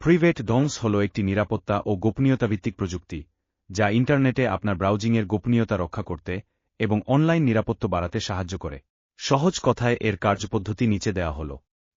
Private domes হল একটি নিরাপত্তা ও গোপনীয়তাভিত্তিক প্রযুক্তি, যা ইন্টারনেটে আপনার ব্রাউজিংয়ের গোপনীয়তা রক্ষা করতে এবং অনলাইন নিরাপত্তা বাড়াতে সাহায্য করে। সহজ কথায় এর কার্যপদ্ধতি নিচে দেওয়া হল।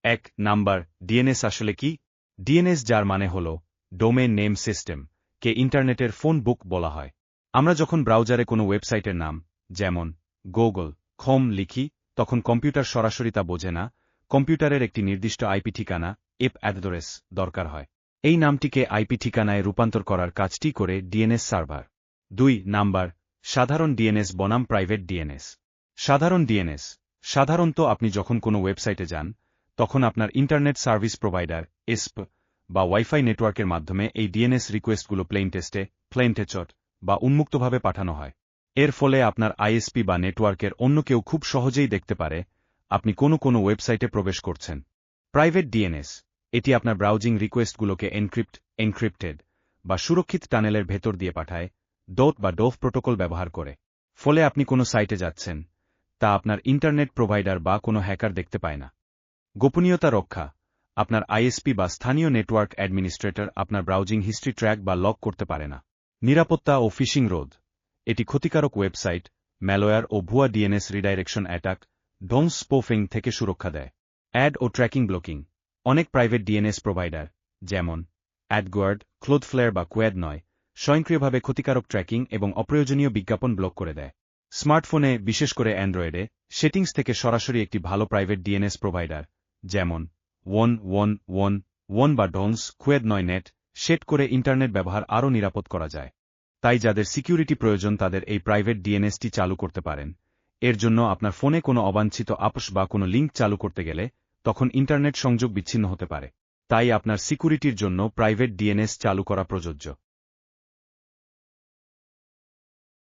1 নাম্বার, ডিএনএস আসলে কি? ডিএনএস, যার মানে হল ডোমেইন নেম সিস্টেম, কে ইন্টারনেটের ফোন বুক বলা হয়। আমরা যখন ব্রাউজারে কোনো ওয়েবসাইটের নাম, যেমন google.com লিখি, তখন কম্পিউটার সরাসরি তা বোঝে না। কম্পিউটারের একটি নির্দিষ্ট আইপি ঠিকানা, IP অ্যাড্রেস দরকার হয়। এই নামটিকে আইপি ঠিকানায় রূপান্তর করার কাজটি করে ডিএনএস সার্ভার। 2 নাম্বার, সাধারণ ডিএনএস বনাম প্রাইভেট ডিএনএস। সাধারণ ডিএনএস, সাধারণত আপনি যখন কোনো ওয়েবসাইটে যান, তখন আপনার ইন্টারনেট সার্ভিস প্রোভাইডার ISP বা ওয়াইফাই নেটওয়ার্কের মাধ্যমে এই ডিএনএস রিকোয়েস্টগুলো প্লেইন টেক্সট বা উন্মুক্তভাবে পাঠানো হয়। এর ফলে আপনার আইএসপি বা নেটওয়ার্কের অন্য কেউ খুব সহজেই দেখতে পারে আপনি কোনো ওয়েবসাইটে প্রবেশ করছেন। প্রাইভেট ডিএনএস, এটি আপনার ব্রাউজিং রিকোয়েস্টগুলোকে এনক্রিপ্টেড বা সুরক্ষিত টানেলের ভেতর দিয়ে পাঠায়, ডোভ প্রোটোকল ব্যবহার করে। ফলে আপনি কোনো সাইটে যাচ্ছেন, তা আপনার ইন্টারনেট প্রোভাইডার বা কোনো হ্যাকার দেখতে পায় না। গোপনীয়তা রক্ষা, আপনার আইএসপি বা স্থানীয় নেটওয়ার্ক অ্যাডমিনিস্ট্রেটর আপনার ব্রাউজিং হিস্ট্রি ট্র্যাক বা লক করতে পারে না। নিরাপত্তা ও ফিশিং রোধ, এটি ক্ষতিকারক ওয়েবসাইট, ম্যালওয়্যার ও ভুয়া ডিএনএস রিডাইরেকশন অ্যাটাক, স্পোফিং থেকে সুরক্ষা দেয়। অ্যাড ও ট্র্যাকিং ব্লকিং, অনেক প্রাইভেট ডিএনএস প্রোভাইডার, যেমন অ্যাডগুয়ার্ড, ক্লোডফ্লেয়ার বা কোয়েড9, স্বয়ংক্রিয়ভাবে ক্ষতিকারক ট্র্যাকিং এবং অপ্রয়োজনীয় বিজ্ঞাপন ব্লক করে দেয়। স্মার্টফোনে, বিশেষ করে অ্যান্ড্রয়েডে, সেটিংস থেকে সরাসরি একটি ভালো প্রাইভেট ডিএনএস প্রোভাইডার, যেমন 111 বা কোয়েড9 নেট সেট করে ইন্টারনেট ব্যবহার আরও নিরাপদ করা যায়। তাই যাদের সিকিউরিটি প্রয়োজন তাদের এই প্রাইভেট ডিএনএসটি চালু করতে পারেন। এর জন্য আপনার ফোনে কোনো অবাঞ্ছিত আপস বা কোনো লিঙ্ক চালু করতে গেলে তখন ইন্টারনেট সংযোগ বিচ্ছিন্ন হতে পারে। তাই আপনার সিকিউরিটির জন্য প্রাইভেট ডিএনএস চালু করা প্রযোজ্য।